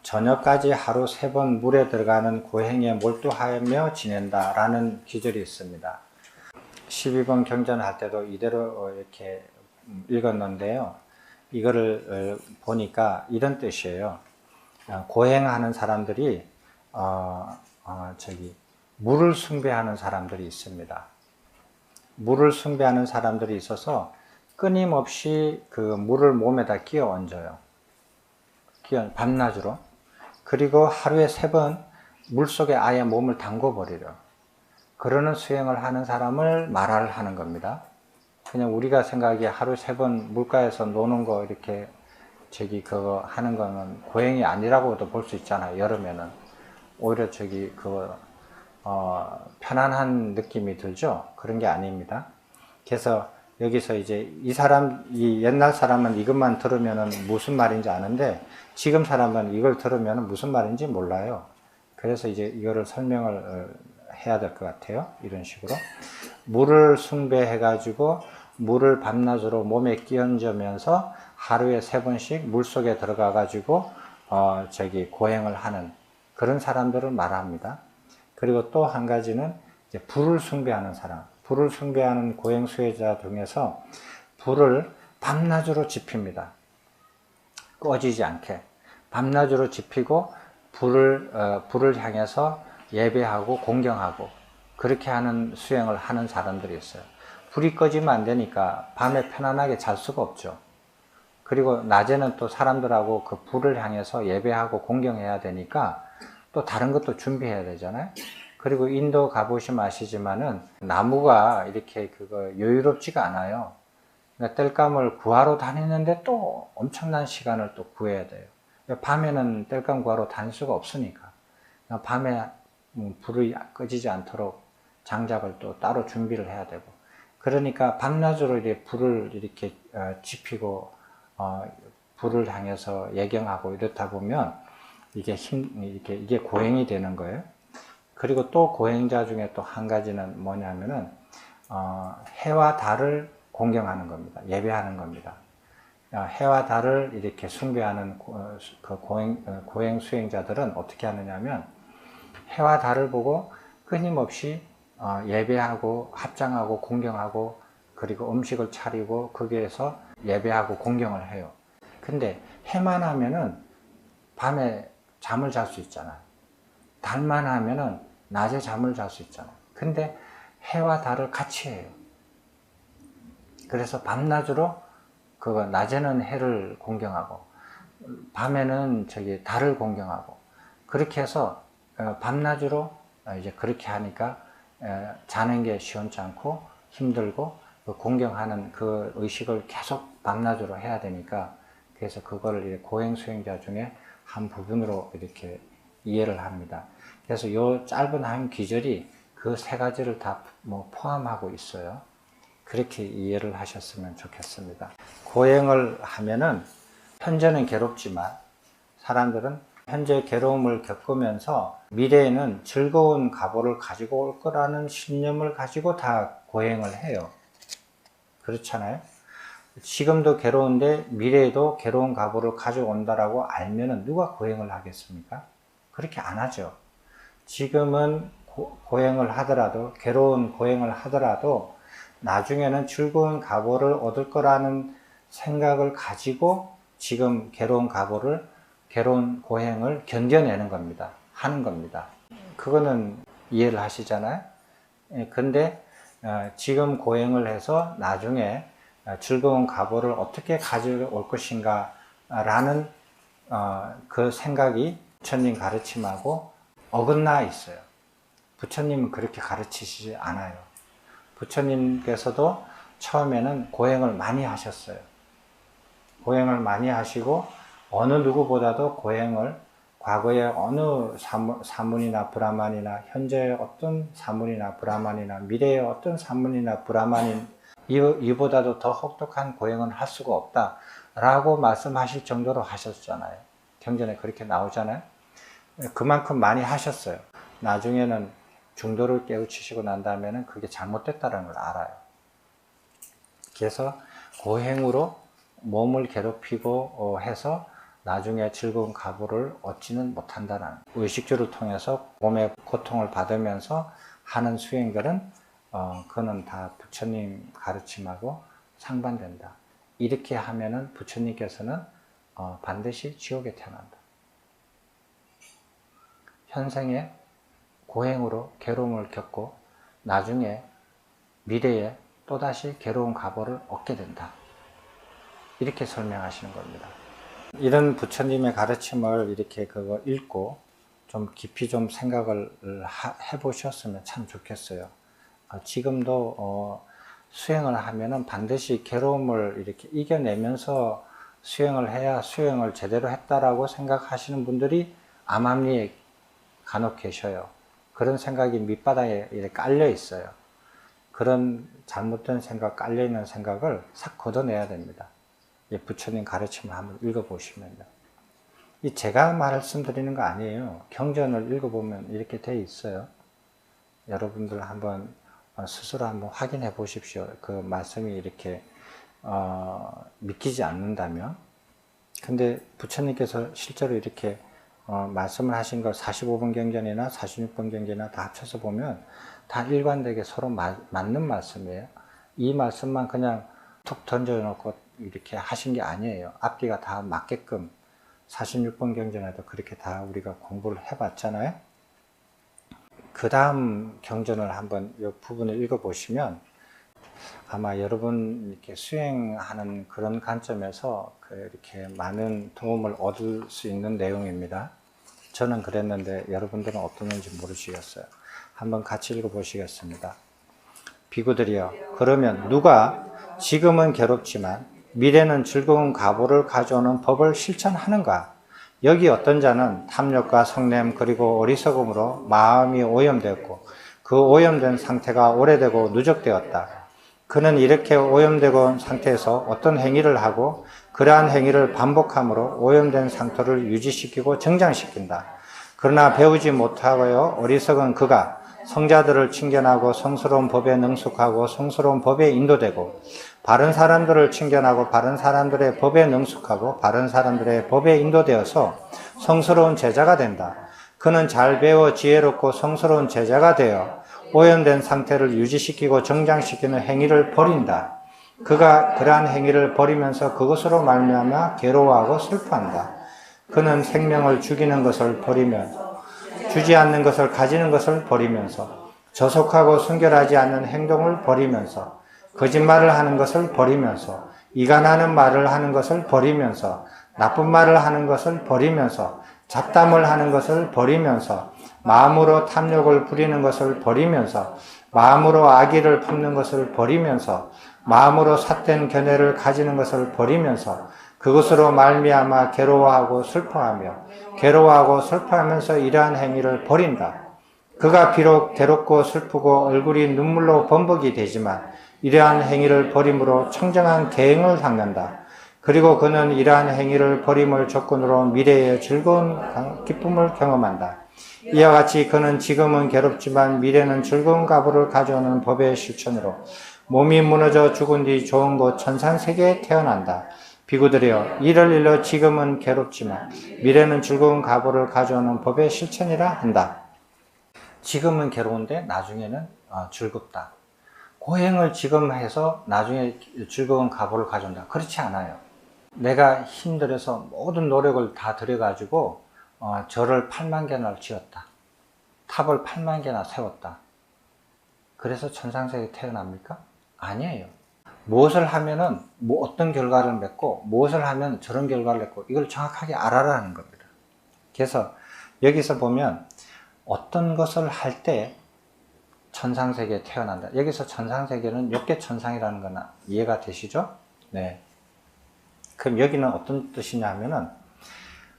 저녁까지 하루 3번 물에 들어가는 고행에 몰두하며 지낸다 라는 기절이 있습니다. 12번 경전할 때도 이대로 이렇게 읽었는데요. 이거를 보니까 이런 뜻이에요. 고행하는 사람들이 물을 숭배하는 사람들이 있습니다. 물을 숭배하는 사람들이 있어서 끊임없이 그 물을 몸에다 끼워 얹어요. 밤낮으로. 그리고 하루에 3번 물속에 아예 몸을 담궈 버리려. 그러는 수행을 하는 사람을 말을 하는 겁니다. 그냥 우리가 생각하기에 하루 3번 물가에서 노는 거 이렇게 그거 하는 거는 고행이 아니라고도 볼 수 있잖아요. 여름에는 오히려 편안한 느낌이 들죠. 그런 게 아닙니다. 그래서 여기서 이제 이 옛날 사람은 이것만 들으면은 무슨 말인지 아는데 지금 사람은 이걸 들으면 무슨 말인지 몰라요. 그래서 이제 이거를 설명을 해야 될 것 같아요. 이런 식으로 물을 숭배해가지고 물을 밤낮으로 몸에 끼얹으면서 하루에 3번씩 물속에 들어가가지고 고행을 하는 그런 사람들을 말합니다. 그리고 또 한 가지는 이제 불을 숭배하는 사람, 불을 숭배하는 고행 수혜자 중에서 불을 밤낮으로 지핍니다. 꺼지지 않게 밤낮으로 지피고 불을 향해서 예배하고 공경하고 그렇게 하는 수행을 하는 사람들이 있어요. 불이 꺼지면 안 되니까 밤에 편안하게 잘 수가 없죠. 그리고 낮에는 또 사람들하고 그 불을 향해서 예배하고 공경해야 되니까 또 다른 것도 준비해야 되잖아요. 그리고 인도 가보시면 아시지만은 나무가 이렇게 여유롭지가 않아요. 그러니까 땔감을 구하러 다니는데 또 엄청난 시간을 또 구해야 돼요. 밤에는 땔감 구하러 다닐 수가 없으니까 밤에 불이 꺼지지 않도록 장작을 또 따로 준비를 해야 되고 그러니까 밤낮으로 이렇게 불을 이렇게 지피고 불을 향해서 예경하고 이렇다 보면 이게 고행이 되는 거예요. 그리고 또 고행자 중에 또 한 가지는 뭐냐면은 해와 달을 공경하는 겁니다. 예배하는 겁니다. 해와 달을 이렇게 숭배하는 그 고행 수행자들은 어떻게 하느냐면 해와 달을 보고 끊임없이 예배하고 합장하고 공경하고 그리고 음식을 차리고 거기에서 예배하고 공경을 해요. 근데 해만 하면은 밤에 잠을 잘 수 있잖아요. 달만 하면은 낮에 잠을 잘 수 있잖아요. 근데 해와 달을 같이 해요. 그래서 밤낮으로 낮에는 해를 공경하고 밤에는 달을 공경하고 그렇게 해서 밤낮으로 이제 그렇게 하니까 자는 게 시원치 않고 힘들고 공경하는 그 의식을 계속 밤낮으로 해야 되니까 그래서 그거를 고행 수행자 중에 한 부분으로 이렇게 이해를 합니다. 그래서 이 짧은 한 귀절이 그 세 가지를 다 포함하고 있어요. 그렇게 이해를 하셨으면 좋겠습니다. 고행을 하면은 현재는 괴롭지만 사람들은 현재 괴로움을 겪으면서 미래에는 즐거운 가보를 가지고 올 거라는 신념을 가지고 다 고행을 해요. 그렇잖아요? 지금도 괴로운데 미래에도 괴로운 가보를 가져온다라고 알면은 누가 고행을 하겠습니까? 그렇게 안 하죠. 지금은 고행을 하더라도, 괴로운 고행을 하더라도 나중에는 즐거운 가보를 얻을 거라는 생각을 가지고 지금 괴로운 고행을 견뎌내는 겁니다. 하는 겁니다. 그거는 이해를 하시잖아요? 근데 지금 고행을 해서 나중에 즐거운 가보를 어떻게 가져올 것인가 라는 그 생각이 부처님 가르침하고 어긋나 있어요. 부처님은 그렇게 가르치시지 않아요. 부처님께서도 처음에는 고행을 많이 하셨어요. 고행을 많이 하시고 어느 누구보다도 고행을 과거에 어느 사문이나 브라만이나 현재의 어떤 사문이나 브라만이나 미래의 어떤 사문이나 브라만인 이보다도 더 혹독한 고행은 할 수가 없다 라고 말씀하실 정도로 하셨잖아요. 경전에 그렇게 나오잖아요. 그만큼 많이 하셨어요. 나중에는 중도를 깨우치시고 난 다음에는 그게 잘못됐다는 걸 알아요. 그래서 고행으로 몸을 괴롭히고 해서 나중에 즐거운 가보를 얻지는 못한다는 의식주를 통해서 몸의 고통을 받으면서 하는 수행들은 그거는 다 부처님 가르침하고 상반된다. 이렇게 하면은 부처님께서는 반드시 지옥에 태어난다. 현생에 고행으로 괴로움을 겪고 나중에 미래에 또다시 괴로운 가보를 얻게 된다. 이렇게 설명하시는 겁니다. 이런 부처님의 가르침을 이렇게 그거 읽고 좀 깊이 좀 생각을 해보셨으면 참 좋겠어요. 지금도 수행을 하면은 반드시 괴로움을 이렇게 이겨내면서 수행을 해야 수행을 제대로 했다라고 생각하시는 분들이 암암리에 간혹 계셔요. 그런 생각이 밑바닥에 이렇게 깔려 있어요. 그런 잘못된 생각, 깔려 있는 생각을 싹 걷어내야 됩니다. 부처님 가르침을 한번 읽어보시면요. 제가 말씀드리는 거 아니에요. 경전을 읽어보면 이렇게 돼 있어요. 여러분들 한번 스스로 한번 확인해 보십시오. 그 말씀이 이렇게 믿기지 않는다면. 근데 부처님께서 실제로 이렇게 말씀을 하신 걸 45번 경전이나 46번 경전이나 다 합쳐서 보면 다 일관되게 서로 맞는 말씀이에요. 이 말씀만 그냥 툭 던져놓고 이렇게 하신 게 아니에요. 앞뒤가 다 맞게끔 46번 경전에도 그렇게 다 우리가 공부를 해봤잖아요. 그 다음 경전을 한번 이 부분을 읽어보시면 아마 여러분 이렇게 수행하는 그런 관점에서 이렇게 많은 도움을 얻을 수 있는 내용입니다. 저는 그랬는데 여러분들은 어떠는지 모르시겠어요. 한번 같이 읽어보시겠습니다. 비구들이여, 그러면 누가 지금은 괴롭지만 미래는 즐거운 가보를 가져오는 법을 실천하는가? 여기 어떤 자는 탐욕과 성냄 그리고 어리석음으로 마음이 오염되었고 그 오염된 상태가 오래되고 누적되었다. 그는 이렇게 오염되고 상태에서 어떤 행위를 하고 그러한 행위를 반복함으로 오염된 상태를 유지시키고 정장시킨다. 그러나 배우지 못하고요 어리석은 그가 성자들을 칭견하고 성스러운 법에 능숙하고 성스러운 법에 인도되고 바른 사람들을 친견하고 바른 사람들의 법에 능숙하고 바른 사람들의 법에 인도되어서 성스러운 제자가 된다. 그는 잘 배워 지혜롭고 성스러운 제자가 되어 오염된 상태를 유지시키고 정장시키는 행위를 버린다. 그가 그러한 행위를 버리면서 그것으로 말미암아 괴로워하고 슬퍼한다. 그는 생명을 죽이는 것을 버리며 주지 않는 것을 가지는 것을 버리면서 저속하고 순결하지 않는 행동을 버리면서 거짓말을 하는 것을 버리면서 이간하는 말을 하는 것을 버리면서 나쁜 말을 하는 것을 버리면서 잡담을 하는 것을 버리면서 마음으로 탐욕을 부리는 것을 버리면서 마음으로 악의를 품는 것을 버리면서 마음으로 삿된 견해를 가지는 것을 버리면서 그것으로 말미암아 괴로워하고 슬퍼하며 괴로워하고 슬퍼하면서 이러한 행위를 버린다. 그가 비록 괴롭고 슬프고 얼굴이 눈물로 범벅이 되지만 이러한 행위를 버림으로 청정한 계행을 닦는다. 그리고 그는 이러한 행위를 버림을 조건으로 미래의 즐거운 기쁨을 경험한다. 이와 같이 그는 지금은 괴롭지만 미래는 즐거운 가부를 가져오는 법의 실천으로 몸이 무너져 죽은 뒤 좋은 곳 천상세계에 태어난다. 비구들이여, 이를 일러 지금은 괴롭지만 미래는 즐거운 가부를 가져오는 법의 실천이라 한다. 지금은 괴로운데 나중에는 즐겁다. 고행을 지금 해서 나중에 즐거운 가보를 가져온다. 그렇지 않아요. 내가 힘들어서 모든 노력을 다 들여가지고 절을 8만 개나 지었다. 탑을 8만 개나 세웠다. 그래서 천상세계에 태어납니까? 아니에요. 무엇을 하면은 어떤 결과를 맺고 무엇을 하면 저런 결과를 맺고 이걸 정확하게 알아라는 겁니다. 그래서 여기서 보면 어떤 것을 할 때 천상세계에 태어난다. 여기서 천상세계는 욕계천상이라는 건 이해가 되시죠? 네. 그럼 여기는 어떤 뜻이냐 하면은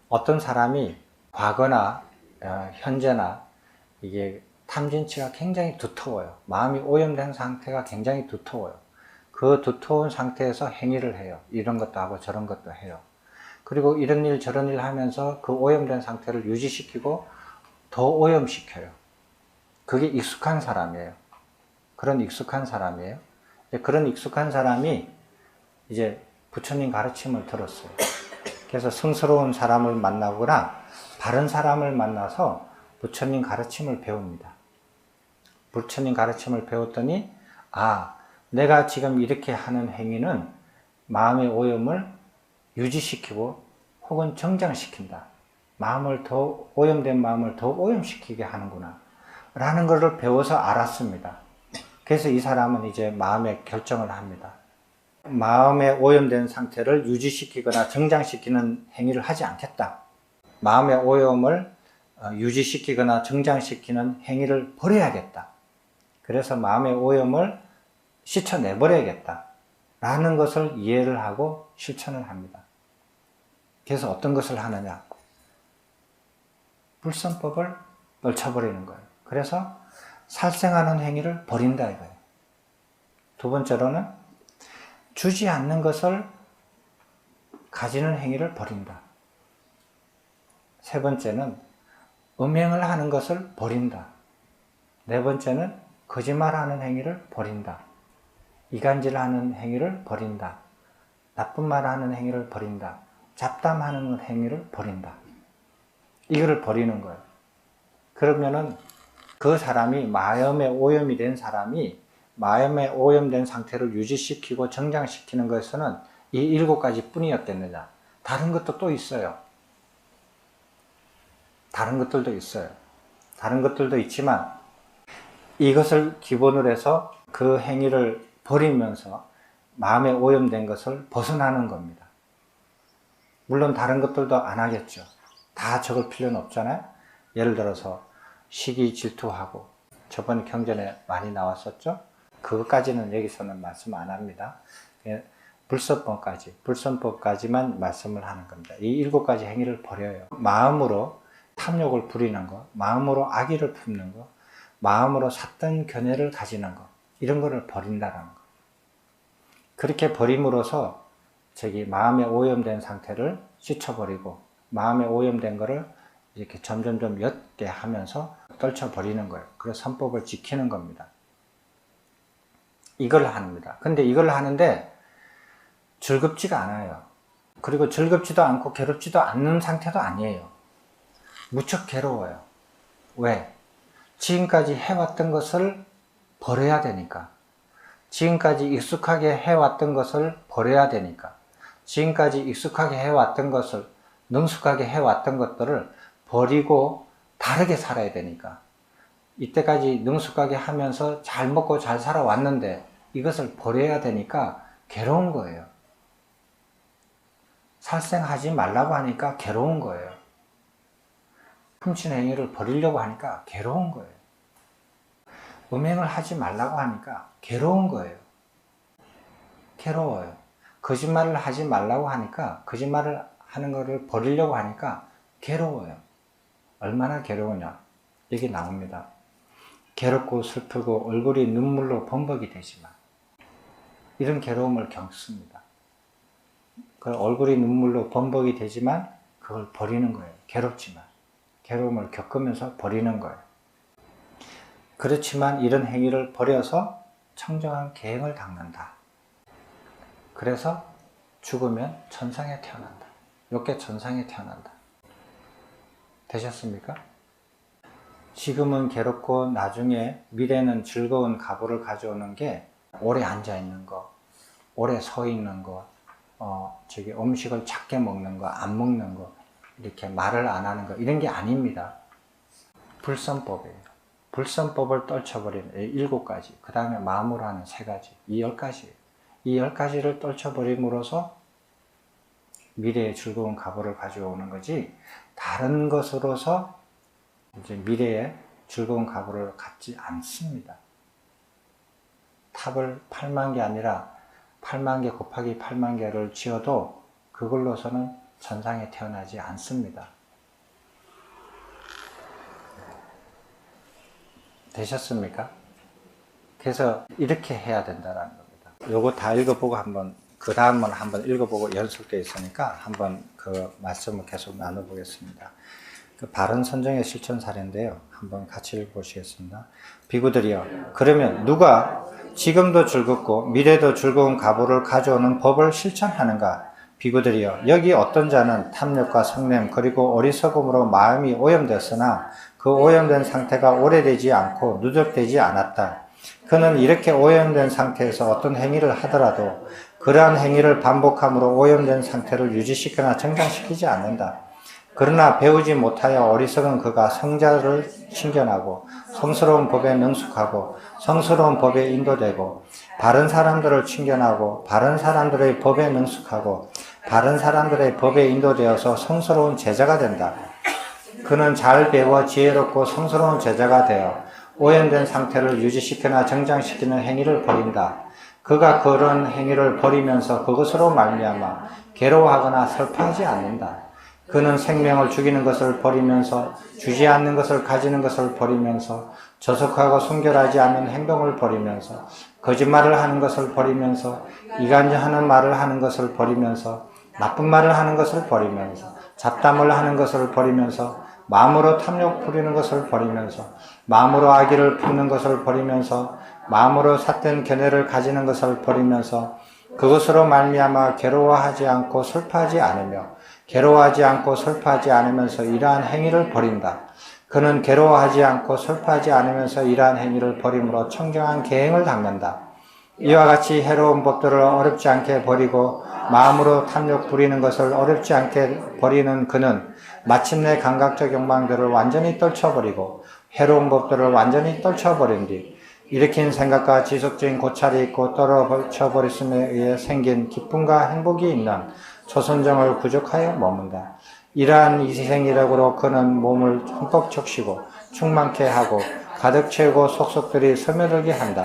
어떤 사람이 과거나 현재나 이게 탐진치가 굉장히 두터워요. 마음이 오염된 상태가 굉장히 두터워요. 그 두터운 상태에서 행위를 해요. 이런 것도 하고 저런 것도 해요. 그리고 이런 일 저런 일 하면서 그 오염된 상태를 유지시키고 더 오염시켜요. 그게 익숙한 사람이에요. 그런 익숙한 사람이에요. 그런 익숙한 사람이 이제 부처님 가르침을 들었어요. 그래서 성스러운 사람을 만나거나 바른 사람을 만나서 부처님 가르침을 배웁니다. 부처님 가르침을 배웠더니 내가 지금 이렇게 하는 행위는 마음의 오염을 유지시키고 혹은 정장시킨다. 오염된 마음을 더 오염시키게 하는구나. 라는 것을 배워서 알았습니다. 그래서 이 사람은 이제 마음의 결정을 합니다. 마음의 오염된 상태를 유지시키거나 정장시키는 행위를 하지 않겠다. 마음의 오염을 유지시키거나 정장시키는 행위를 버려야겠다. 그래서 마음의 오염을 씻어내버려야겠다. 라는 것을 이해를 하고 실천을 합니다. 그래서 어떤 것을 하느냐? 불선법을 떨쳐버리는 거예요. 그래서 살생하는 행위를 버린다 이거예요. 두 번째로는 주지 않는 것을 가지는 행위를 버린다. 세 번째는 음행을 하는 것을 버린다. 네 번째는 거짓말하는 행위를 버린다. 이간질하는 행위를 버린다. 나쁜 말하는 행위를 버린다. 잡담하는 행위를 버린다. 이거를 버리는 거예요. 그러면은 그 사람이 마음에 오염이 된 사람이 마음에 오염된 상태를 유지시키고 정장시키는 것에서는 이 7가지 뿐이었겠느냐. 다른 것도 또 있어요. 다른 것들도 있어요. 다른 것들도 있지만 이것을 기본으로 해서 그 행위를 버리면서 마음에 오염된 것을 벗어나는 겁니다. 물론 다른 것들도 안 하겠죠. 다 적을 필요는 없잖아요. 예를 들어서 시기 질투하고 저번 경전에 많이 나왔었죠. 그것까지는 여기서는 말씀 안 합니다. 불선법까지만 말씀을 하는 겁니다. 이 7가지 행위를 버려요. 마음으로 탐욕을 부리는 것, 마음으로 악의를 품는 것, 마음으로 삿된 견해를 가지는 것, 이런 거를 버린다라는 것. 그렇게 버림으로써 마음에 오염된 상태를 씻어버리고 마음에 오염된 거를 이렇게 점점점 옅게 하면서 떨쳐버리는 거예요. 그래서 선법을 지키는 겁니다. 이걸 합니다. 근데 이걸 하는데 즐겁지가 않아요. 그리고 즐겁지도 않고 괴롭지도 않는 상태도 아니에요. 무척 괴로워요. 왜? 지금까지 해왔던 것을 버려야 되니까. 지금까지 익숙하게 해왔던 것을 버려야 되니까. 지금까지 익숙하게 해왔던 것을, 능숙하게 해왔던 것들을 버리고 다르게 살아야 되니까. 이때까지 능숙하게 하면서 잘 먹고 잘 살아왔는데 이것을 버려야 되니까 괴로운 거예요. 살생하지 말라고 하니까 괴로운 거예요. 훔친 행위를 버리려고 하니까 괴로운 거예요. 음행을 하지 말라고 하니까 괴로운 거예요. 괴로워요. 거짓말을 하지 말라고 하니까, 거짓말을 하는 것을 버리려고 하니까 괴로워요. 얼마나 괴로우냐? 여기 나옵니다. 괴롭고 슬프고 얼굴이 눈물로 범벅이 되지만, 이런 괴로움을 겪습니다. 그 얼굴이 눈물로 범벅이 되지만 그걸 버리는 거예요. 괴롭지만 괴로움을 겪으면서 버리는 거예요. 그렇지만 이런 행위를 버려서 청정한 계행을 닦는다. 그래서 죽으면 천상에 태어난다. 이렇게 천상에 태어난다. 되셨습니까? 지금은 괴롭고 나중에 미래는 즐거운 가보를 가져오는 게 오래 앉아 있는 거, 오래 서 있는 거, 음식을 작게 먹는 거, 안 먹는 거, 이렇게 말을 안 하는 거, 이런 게 아닙니다. 불선법이에요. 불선법을 떨쳐버리는 7가지, 그 다음에 마음으로 하는 3가지, 이 10가지예요. 이 10가지를 떨쳐버림으로써 미래의 즐거운 가보를 가져오는 거지, 다른 것으로서 이제 미래의 즐거운 가보를 갖지 않습니다. 탑을 8만 개 아니라 8만 개 곱하기 8만 개를 지어도 그걸로서는 천상에 태어나지 않습니다. 되셨습니까? 그래서 이렇게 해야 된다는 겁니다. 요거 다 읽어보고 그 다음은 한번 읽어보고 연속되어 있으니까 한번 그 말씀을 계속 나눠보겠습니다. 그 바른 선정의 실천 사례인데요. 한번 같이 읽어보시겠습니다. 비구들이여, 그러면 누가 지금도 즐겁고 미래도 즐거운 가보를 가져오는 법을 실천하는가? 비구들이여, 여기 어떤 자는 탐욕과 성냄 그리고 어리석음으로 마음이 오염되었으나 그 오염된 상태가 오래되지 않고 누적되지 않았다. 그는 이렇게 오염된 상태에서 어떤 행위를 하더라도 그러한 행위를 반복함으로 오염된 상태를 유지시키거나 정상시키지 않는다. 그러나 배우지 못하여 어리석은 그가 성자를 신견하고 성스러운 법에 능숙하고 성스러운 법에 인도되고 바른 사람들을 친견하고 바른 사람들의 법에 능숙하고 바른 사람들의 법에 인도되어서 성스러운 제자가 된다. 그는 잘 배워 지혜롭고 성스러운 제자가 되어 오염된 상태를 유지시키거나 정장시키는 행위를 버린다. 그가 그런 행위를 버리면서 그것으로 말미암아 괴로워하거나 슬퍼하지 않는다. 그는 생명을 죽이는 것을 버리면서 주지 않는 것을 가지는 것을 버리면서 저속하고 순결하지 않은 행동을 버리면서 거짓말을 하는 것을 버리면서 이간질하는 말을 하는 것을 버리면서 나쁜 말을 하는 것을 버리면서 잡담을 하는 것을 버리면서 마음으로 탐욕 부리는 것을 버리면서 마음으로 악의를 품는 것을 버리면서 마음으로 삿된 견해를 가지는 것을 버리면서 그것으로 말미암아 괴로워하지 않고 슬퍼하지 않으며 괴로워하지 않고 슬퍼하지 않으면서 이러한 행위를 버린다. 그는 괴로워하지 않고 슬퍼하지 않으면서 이러한 행위를 버림으로 청정한 계행을 닦는다. 이와 같이 해로운 법들을 어렵지 않게 버리고 마음으로 탐욕 부리는 것을 어렵지 않게 버리는 그는 마침내 감각적 욕망들을 완전히 떨쳐버리고 해로운 법들을 완전히 떨쳐버린 뒤 일으킨 생각과 지속적인 고찰이 있고 떨어져버렸음에 의해 생긴 기쁨과 행복이 있는 초선정을 구족하여 머문다. 이러한 이생이력으로 그는 몸을 흠뻑 적시고 충만케 하고 가득 채우고 속속들이 스며들게 한다.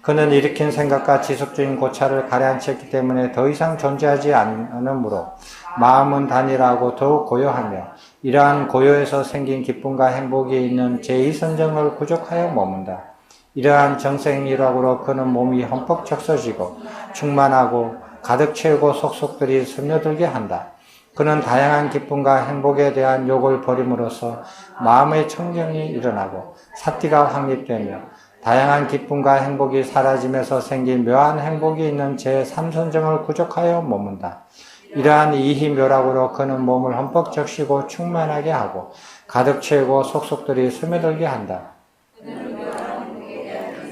그는 일으킨 생각과 지속적인 고찰을 가라앉히 했기 때문에 더 이상 존재하지 않으므로 마음은 단일하고 더욱 고요하며 이러한 고요에서 생긴 기쁨과 행복이 있는 제2선정을 구족하여 머문다. 이러한 정생이력으로 그는 몸이 흠뻑 적셔지고 충만하고 가득 채우고 속속들이 스며들게 한다. 그는 다양한 기쁨과 행복에 대한 욕을 버림으로써 마음의 청정이 일어나고 사티가 확립되며 다양한 기쁨과 행복이 사라짐에서 생긴 묘한 행복이 있는 제3선정을 구족하여 머문다. 이러한 이히 묘락으로 그는 몸을 흠뻑 적시고 충만하게 하고 가득 채우고 속속들이 스며들게 한다.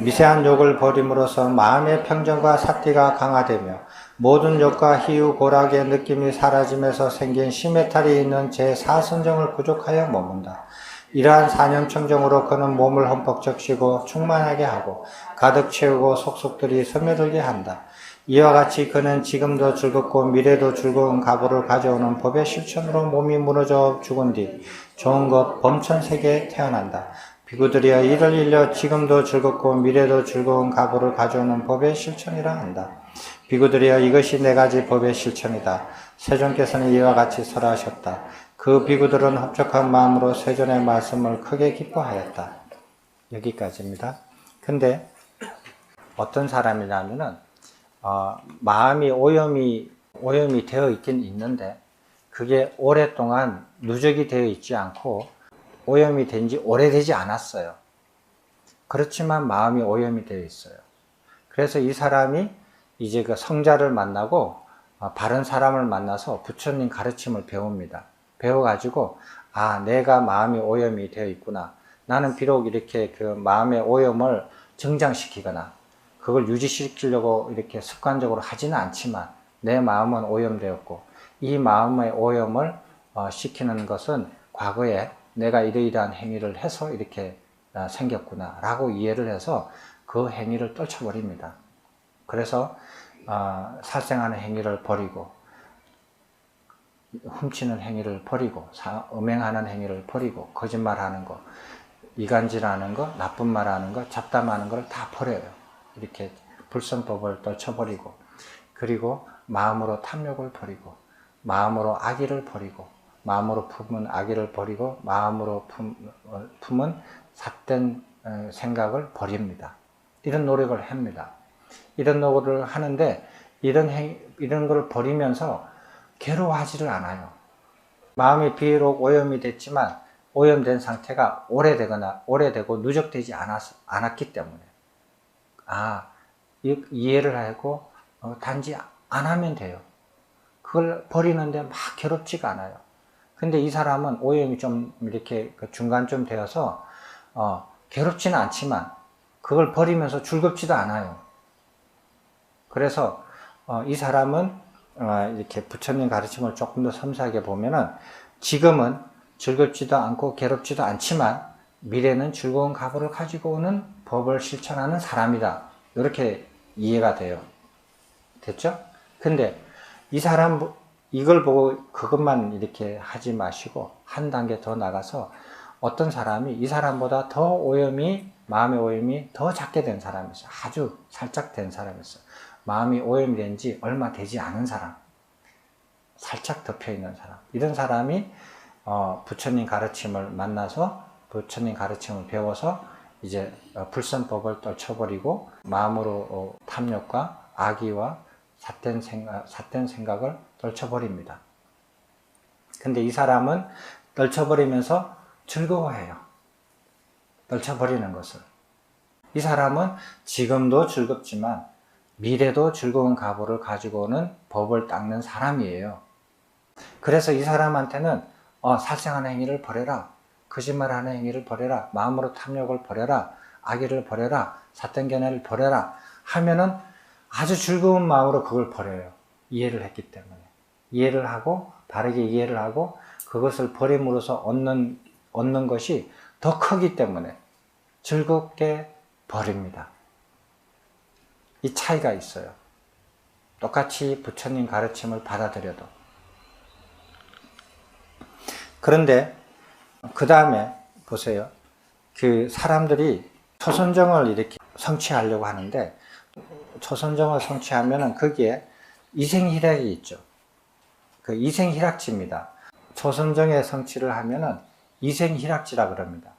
미세한 욕을 버림으로써 마음의 평정과 삿띠가 강화되며 모든 욕과 희유, 고락의 느낌이 사라짐에서 생긴 시메탈이 있는 제4선정을 구족하여 머문다. 이러한 사념청정으로 그는 몸을 흠뻑 적시고 충만하게 하고 가득 채우고 속속들이 스며들게 한다. 이와 같이 그는 지금도 즐겁고 미래도 즐거운 가보를 가져오는 법의 실천으로 몸이 무너져 죽은 뒤 좋은 것 범천세계에 태어난다. 비구들이여 이를 일러 지금도 즐겁고 미래도 즐거운 가보를 가져오는 법의 실천이라 한다. 비구들이여 이것이 네 가지 법의 실천이다. 세존께서는 이와 같이 설하셨다. 그 비구들은 흡족한 마음으로 세존의 말씀을 크게 기뻐하였다. 여기까지입니다. 근데 어떤 사람이냐면은 마음이 오염이 되어 있긴 있는데 그게 오랫동안 누적이 되어 있지 않고 오염이 된 지 오래되지 않았어요. 그렇지만 마음이 오염이 되어 있어요. 그래서 이 사람이 이제 그 성자를 만나고 바른 사람을 만나서 부처님 가르침을 배웁니다. 배워가지고 내가 마음이 오염이 되어 있구나. 나는 비록 이렇게 그 마음의 오염을 정장시키거나 그걸 유지시키려고 이렇게 습관적으로 하지는 않지만 내 마음은 오염되었고 이 마음의 오염을 시키는 것은 과거에 내가 이러이러한 행위를 해서 이렇게 생겼구나 라고 이해를 해서 그 행위를 떨쳐버립니다. 그래서 살생하는 행위를 버리고 훔치는 행위를 버리고 음행하는 행위를 버리고 거짓말하는 거, 이간질하는 거, 나쁜 말하는 거, 잡담하는 걸 다 버려요. 이렇게 불선법을 떨쳐버리고 그리고 마음으로 탐욕을 버리고 마음으로 악의를 버리고 마음으로 품은 악의를 버리고 마음으로 품은 삿된 생각을 버립니다. 이런 노력을 합니다. 이런 노력을 하는데 이런 걸 버리면서 괴로워하지를 않아요. 마음이 비록 오염이 됐지만 오염된 상태가 오래되고 누적되지 않았기 때문에 이해를 하고 단지 안 하면 돼요. 그걸 버리는데 막 괴롭지가 않아요. 근데 이 사람은 오염이 좀 이렇게 중간쯤 되어서 괴롭지는 않지만 그걸 버리면서 즐겁지도 않아요. 그래서 이 사람은 이렇게 부처님 가르침을 조금 더 섬세하게 보면은 지금은 즐겁지도 않고 괴롭지도 않지만 미래는 즐거운 가보를 가지고 오는 법을 실천하는 사람이다. 이렇게 이해가 돼요. 됐죠? 근데 이 사람 이걸 보고 그것만 이렇게 하지 마시고 한 단계 더 나가서 어떤 사람이 이 사람보다 더 마음의 오염이 더 작게 된 사람이 있어요. 아주 살짝 된 사람이 있어요. 마음이 오염이 된 지 얼마 되지 않은 사람, 살짝 덮여 있는 사람, 이런 사람이 부처님 가르침을 만나서 부처님 가르침을 배워서 이제 불선법을 떨쳐버리고 마음으로 탐욕과 악의와 삿된 생각을 떨쳐버립니다. 근데 이 사람은 떨쳐버리면서 즐거워해요. 떨쳐버리는 것을. 이 사람은 지금도 즐겁지만 미래도 즐거운 가보를 가지고 오는 법을 닦는 사람이에요. 그래서 이 사람한테는 살생하는 행위를 버려라, 거짓말하는 행위를 버려라, 마음으로 탐욕을 버려라, 악의를 버려라, 삿된 견해를 버려라 하면은 아주 즐거운 마음으로 그걸 버려요. 이해를 했기 때문에. 이해를 하고 바르게 이해를 하고 그것을 버림으로써 얻는 것이 더 크기 때문에 즐겁게 버립니다. 이 차이가 있어요. 똑같이 부처님 가르침을 받아들여도. 그런데 그 다음에 보세요. 그 사람들이 초선정을 이렇게 성취하려고 하는데 초선정을 성취하면은 거기에 이생희락이 있죠. 그 이생희락지입니다. 초선정의 성취를 하면은 이생희락지라 그럽니다.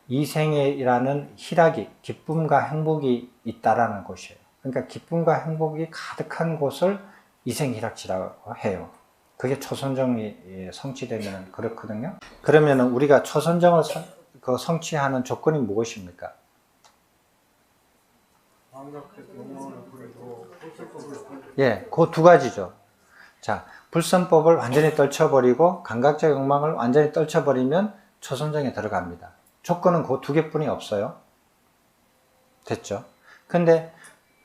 이생이라는 희락이, 기쁨과 행복이 있다라는 곳이에요. 그러니까 기쁨과 행복이 가득한 곳을 이생희락지라고 해요. 그게 초선정이 성취되면 그렇거든요. 그러면 우리가 초선정을 성취하는 조건이 무엇입니까? 예, 그 두 가지죠. 자, 불선법을 완전히 떨쳐버리고 감각적 욕망을 완전히 떨쳐버리면 초선정에 들어갑니다. 조건은 그 두 개뿐이 없어요. 됐죠? 근데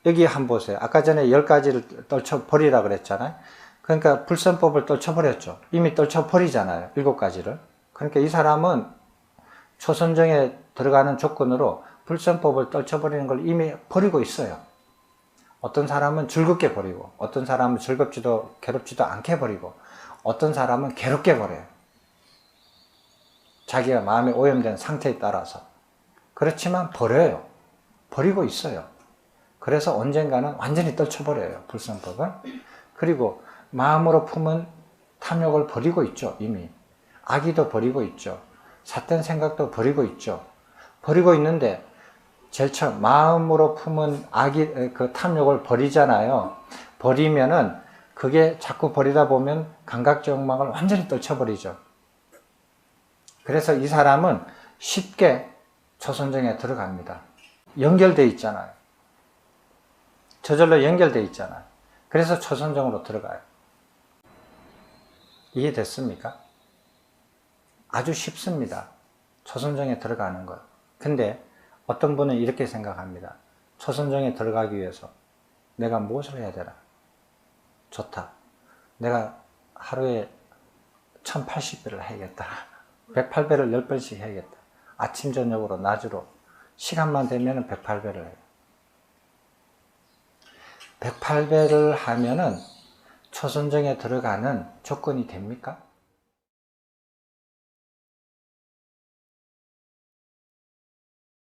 여기 한번 보세요. 아까 전에 10가지를 떨쳐버리라 그랬잖아요. 그러니까 불선법을 떨쳐버렸죠. 이미 떨쳐버리잖아요. 7가지를. 그러니까 이 사람은 초선정에 들어가는 조건으로 불선법을 떨쳐버리는 걸 이미 버리고 있어요. 어떤 사람은 즐겁게 버리고, 어떤 사람은 즐겁지도 괴롭지도 않게 버리고, 어떤 사람은 괴롭게 버려요. 자기가 마음에 오염된 상태에 따라서. 그렇지만 버려요. 버리고 있어요. 그래서 언젠가는 완전히 떨쳐버려요. 불선법을. 그리고 마음으로 품은 탐욕을 버리고 있죠. 이미. 악의도 버리고 있죠. 삿된 생각도 버리고 있죠. 버리고 있는데 제일 처음 마음으로 품은 그 탐욕을 버리잖아요. 버리면은 그게 자꾸 버리다 보면 감각적 욕망을 완전히 떨쳐버리죠. 그래서 이 사람은 쉽게 초선정에 들어갑니다. 연결되어 있잖아요. 저절로 연결되어 있잖아요. 그래서 초선정으로 들어가요. 이해됐습니까? 아주 쉽습니다. 초선정에 들어가는 것. 근데 어떤 분은 이렇게 생각합니다. 초선정에 들어가기 위해서 내가 무엇을 해야 되나? 좋다. 내가 하루에 1080배를 해야겠다. 108배를 10번씩 해야겠다. 아침, 저녁으로, 낮으로. 시간만 되면 108배를 해요. 108배를 하면은 초선정에 들어가는 조건이 됩니까?